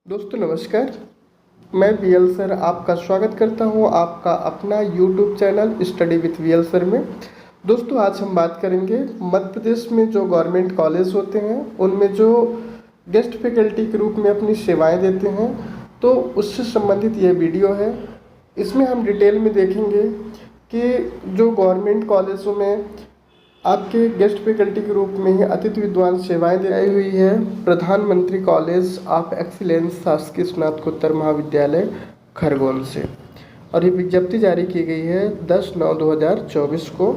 दोस्तों नमस्कार। मैं वीएल सर आपका स्वागत करता हूं आपका अपना YouTube channel study with VL sir में। दोस्तों आज हम बात करेंगे मध्य प्रदेश में जो गवर्नमेंट कॉलेज होते हैं उनमें जो गेस्ट फैकल्टी के रूप में अपनी सेवाएं देते हैं, तो उससे संबंधित यह वीडियो है। इसमें हम डिटेल में देखेंगे कि जो गवर्नमेंट कॉलेजों में आपके गेस्ट फैकल्टी के रूप में ही अतिथि विद्वान सेवाएं दी हुई है प्रधानमंत्री कॉलेज ऑफ एक्सीलेंस शासकीय स्नातकोत्तर महाविद्यालय खरगोन से, और ये विज्ञप्ति जारी की गई है 10/9/2024 को।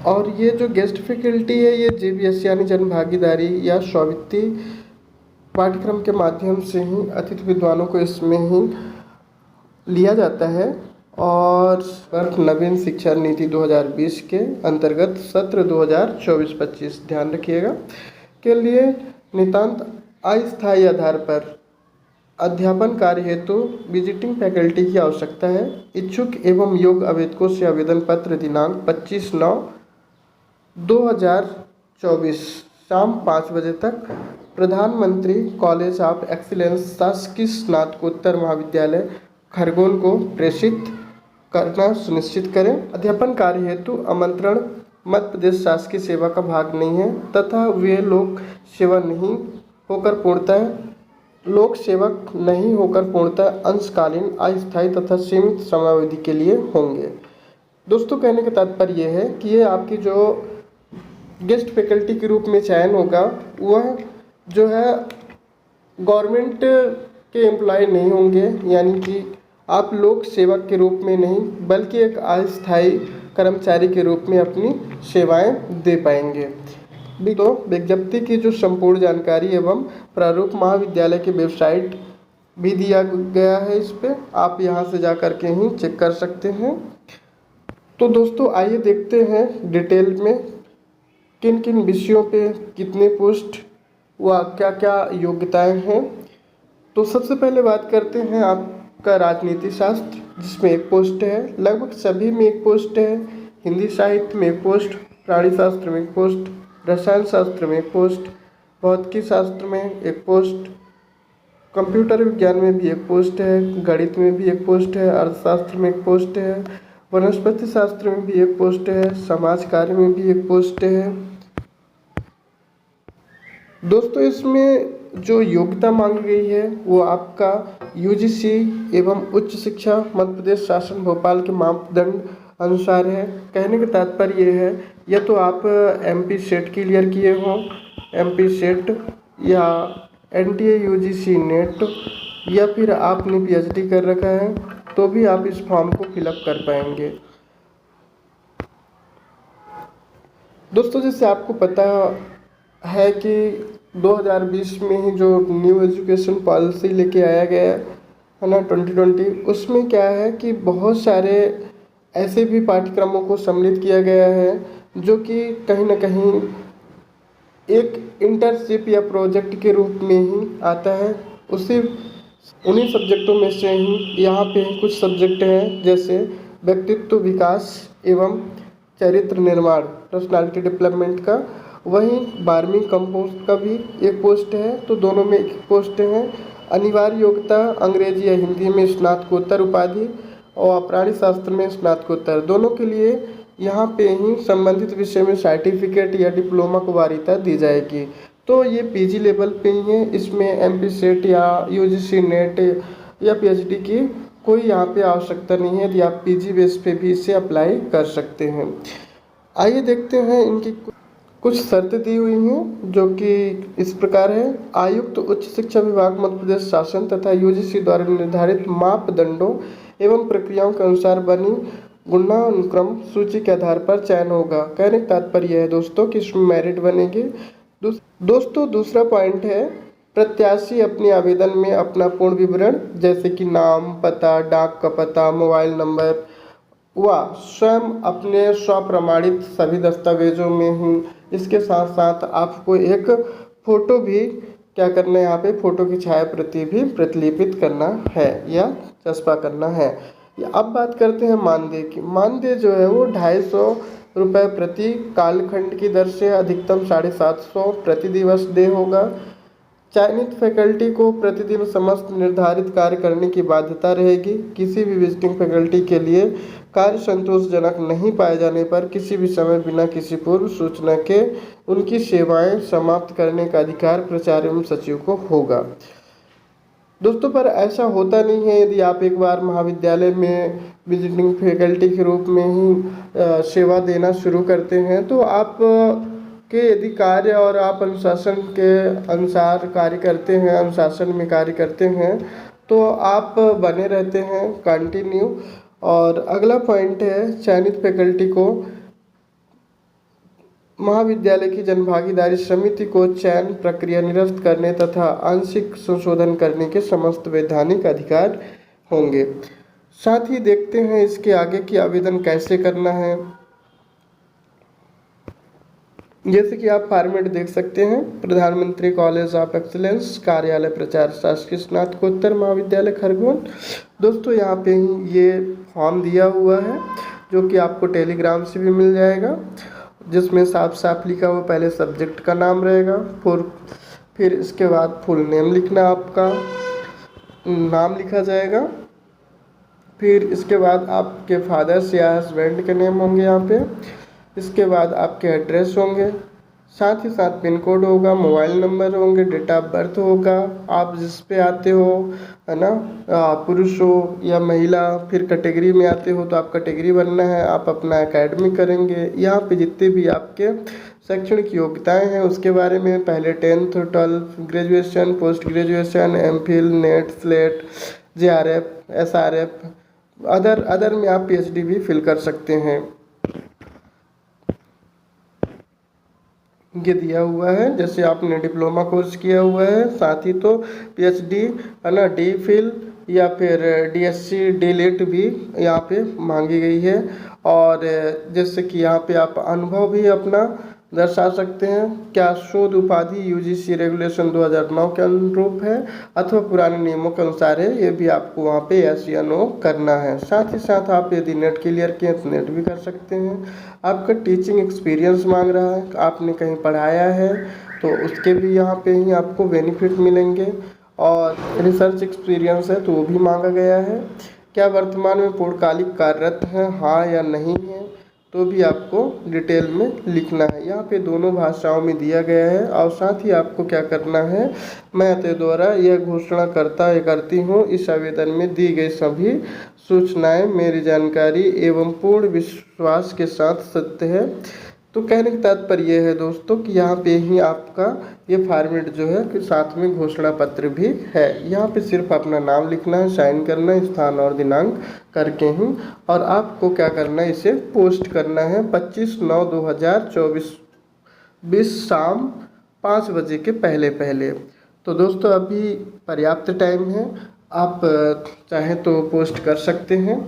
और ये जो गेस्ट फैकल्टी है ये जेबीएस यानी जन भागीदारी या स्वीकृति पाठ्यक्रम के माध्यम से ही अतिथि विद्वानों को इसमें ही लिया जाता है। और नवीन शिक्षा नीति 2020 के अंतर्गत सत्र 2024-25 ध्यान रखिएगा के लिए नितांत अस्थायी आधार पर अध्यापन कार्य हेतु विजिटिंग फैकल्टी की आवश्यकता है। इच्छुक एवं योग्य आवेदकों से आवेदन पत्र दिनांक 25/9/2024 शाम 5 बजे तक प्रधानमंत्री कॉलेज ऑफ एक्सीलेंस शासकीय स्नातकोत्तर महाविद्यालय खरगोन को प्रेषित करना सुनिश्चित करें। अध्यापन कार्य हेतु आमंत्रण मध्य प्रदेश शासकीय सेवा का भाग नहीं है तथा वे लोक सेवक नहीं होकर पूर्णतः अंशकालीन अस्थायी तथा सीमित समयावधि के लिए होंगे। दोस्तों कहने का तात्पर्य यह है कि ये आपकी जो गेस्ट फैकल्टी के रूप में चयन होगा वह जो है गवर्नमेंट के एम्प्लॉय नहीं होंगे, यानी कि आप लोक सेवक के रूप में नहीं बल्कि एक अस्थायी कर्मचारी के रूप में अपनी सेवाएं दे पाएंगे। तो विज्ञप्ति की जो संपूर्ण जानकारी एवं प्रारूप महाविद्यालय की वेबसाइट भी दिया गया है, इस पे आप यहां से जा कर के ही चेक कर सकते हैं। तो दोस्तों आइए देखते हैं डिटेल में किन किन विषयों पे कितने पोस्ट व क्या क्या योग्यताएं हैं। तो सबसे पहले बात करते हैं आपका राजनीति शास्त्र, जिसमें एक पोस्ट है। लगभग सभी में एक पोस्ट है। हिंदी साहित्य में एक पोस्ट, प्राणी शास्त्र में एक पोस्ट, रसायन शास्त्र में एक पोस्ट, भौतिकी शास्त्र में एक पोस्ट, कंप्यूटर विज्ञान में भी एक पोस्ट है, गणित में भी एक पोस्ट है, अर्थशास्त्र में एक पोस्ट है, वनस्पति शास्त्र में भी एक पोस्ट है, समाज कार्य में भी एक पोस्ट है। दोस्तों इसमें जो योग्यता मांगी गई है वो आपका यूजीसी एवं उच्च शिक्षा मध्य प्रदेश शासन भोपाल के मापदंड अनुसार है। कहने का तात्पर्य ये है, या तो आप एमपी सेट क्लियर किए हों, एमपी सेट या एनटीए यूजीसी नेट, या फिर आपने पीएचडी कर रखा है तो भी आप इस फॉर्म को फिलअप कर पाएंगे। दोस्तों जैसे आपको पता है कि 2020 में ही जो न्यू एजुकेशन पॉलिसी लेके आया गया है ना 2020, उसमें क्या है कि बहुत सारे ऐसे भी पाठ्यक्रमों को सम्मिलित किया गया है जो कि कहीं ना कहीं एक इंटर्नशिप या प्रोजेक्ट के रूप में ही आता है। उन्हीं सब्जेक्टों में से ही यहाँ पे कुछ सब्जेक्ट हैं, जैसे व्यक्तित्व विकास एवं चरित्र निर्माण, पर्सनालिटी डेवलपमेंट का। वहीं 12वीं कंपोस्ट का भी एक पोस्ट है, तो दोनों में एक पोस्ट है। अनिवार्य योग्यता अंग्रेजी या हिंदी में स्नातकोत्तर उपाधि और प्राणी शास्त्र में स्नातकोत्तर, दोनों के लिए यहाँ पे ही संबंधित विषय में सर्टिफिकेट या डिप्लोमा को वरीयता दी जाएगी। तो ये पीजी लेवल पे ही है, इसमें एमपी सेट या यूजीसी नेट या पीएचडी की कोई यहाँ पे आवश्यकता नहीं है, यदि आप पीजी बेस पे भी इसे अप्लाई कर सकते हैं। आइए देखते हैं इनकी कुछ शर्तें दी हुई हैं जो कि इस प्रकार है। आयुक्त उच्च शिक्षा विभाग मध्य प्रदेश शासन तथा यूजीसी द्वारा निर्धारित मापदंडों एवं प्रक्रियाओं के अनुसार बनी गुणानुक्रम सूची के आधार पर चयन होगा। कहने का तात्पर्य है दोस्तों कि इसमें मेरिट बनेगी। दोस्तों दूसरा पॉइंट है, प्रत्याशी अपने आवेदन में अपना पूर्ण विवरण जैसे कि नाम, पता, डाक का पता, मोबाइल नंबर व स्वयं अपने स्वप्रमाणित सभी दस्तावेजों में ही, इसके साथ साथ आपको एक फ़ोटो भी क्या करना है, यहाँ पे फ़ोटो की छाया प्रति भी प्रतिलिपित करना है या चस्पा करना है। अब बात करते हैं मानदेय की। मानदेय जो है वो 250 रुपये प्रति कालखंड की दर से अधिकतम 750 प्रति दिवस देय होगा। चयनित फैकल्टी को प्रतिदिन समस्त निर्धारित कार्य करने की बाध्यता रहेगी। किसी भी विजिटिंग फैकल्टी के लिए कार्य संतोषजनक नहीं पाए जाने पर किसी भी समय बिना किसी पूर्व सूचना के उनकी सेवाएं समाप्त करने का अधिकार प्राचार्य एवं सचिव को होगा। दोस्तों, पर ऐसा होता नहीं है। यदि आप एक बार महाविद्यालय में विजिटिंग फैकल्टी के रूप में ही सेवा देना शुरू करते हैं तो आप के यदि कार्य और आप अनुशासन के अनुसार कार्य करते हैं, अनुशासन में कार्य करते हैं, तो आप बने रहते हैं कंटिन्यू। और अगला पॉइंट है, चयनित फैकल्टी को महाविद्यालय की जनभागीदारी समिति को चयन प्रक्रिया निरस्त करने तथा आंशिक संशोधन करने के समस्त वैधानिक अधिकार होंगे। साथ ही देखते हैं इसके आगे की आवेदन कैसे करना है। जैसे कि आप फॉर्मेट देख सकते हैं, प्रधानमंत्री कॉलेज ऑफ एक्सीलेंस, कार्यालय प्राचार्य शासकीय स्नातकोत्तर महाविद्यालय खरगोन। दोस्तों, यहाँ पे ही ये फॉर्म दिया हुआ है जो कि आपको टेलीग्राम से भी मिल जाएगा, जिसमें साफ साफ लिखा हुआ पहले सब्जेक्ट का नाम रहेगा, फिर इसके बाद फुल नेम लिखना, आपका नाम लिखा जाएगा। फिर इसके बाद आपके फादर्स या हस्बैंड के नेम होंगे यहाँ पे। इसके बाद आपके एड्रेस होंगे, साथ ही साथ पिन कोड होगा, मोबाइल नंबर होंगे, डेट ऑफ बर्थ होगा, आप जिस पे आते हो, है ना, पुरुष हो या महिला, फिर कैटेगरी में आते हो तो आप कैटेगरी बनना है, आप अपना एकेडमिक करेंगे। यहाँ पे जितने भी आपके शैक्षणिक योग्यताएं हैं उसके बारे में, पहले 10th 12th, graduation, post graduation, MPhil, net, slate, JRF, SRF, other में आप PhD भी फिल कर सकते हैं। ये दिया हुआ है, जैसे आपने डिप्लोमा कोर्स किया हुआ है, साथ ही तो PhD, है ना, DPhil या फिर DSc DLit भी यहाँ पे मांगी गई है। और जैसे कि यहाँ पे आप अनुभव भी अपना दर्शा सकते हैं, क्या शोध उपाधि UGC रेगुलेशन 2009 के अनुरूप है अथवा पुराने नियमों के अनुसार है, ये भी आपको वहाँ पे yes या no करना है। साथ ही साथ आप यदि नेट क्लियर किए तो नेट भी कर सकते हैं। आपका टीचिंग एक्सपीरियंस मांग रहा है, आपने कहीं पढ़ाया है तो उसके भी यहाँ पे ही आपको बेनिफिट मिलेंगे। और रिसर्च एक्सपीरियंस है तो वो भी मांगा गया है। क्या वर्तमान में पूर्णकालिक कार्यरत हैं, हाँ या नहीं है, तो भी आपको डिटेल में लिखना है। यहाँ पे दोनों भाषाओं में दिया गया है। और साथ ही आपको क्या करना है, मैं अतः द्वारा यह घोषणा करती हूँ, इस आवेदन में दी गई सभी सूचनाएं मेरी जानकारी एवं पूर्ण विश्वास के साथ सत्य है। तो कहने का तात्पर्य यह है दोस्तों कि यहाँ पे ही आपका ये फॉर्मेट जो है कि साथ में घोषणा पत्र भी है। यहाँ पे सिर्फ अपना नाम लिखना है, साइन करना है, स्थान और दिनांक करके ही, और आपको क्या करना है, इसे पोस्ट करना है 25/9/2024 शाम 5 बजे के पहले। तो दोस्तों, अभी पर्याप्त टाइम है, आप चाहें तो पोस्ट कर सकते हैं।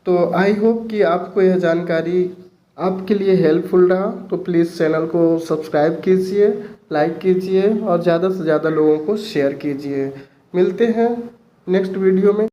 तो आई होप कि आपको यह जानकारी आपके लिए हेल्पफुल रहा। तो प्लीज़ चैनल को सब्सक्राइब कीजिए, लाइक कीजिए और ज़्यादा से ज़्यादा लोगों को शेयर कीजिए। मिलते हैं नेक्स्ट वीडियो में।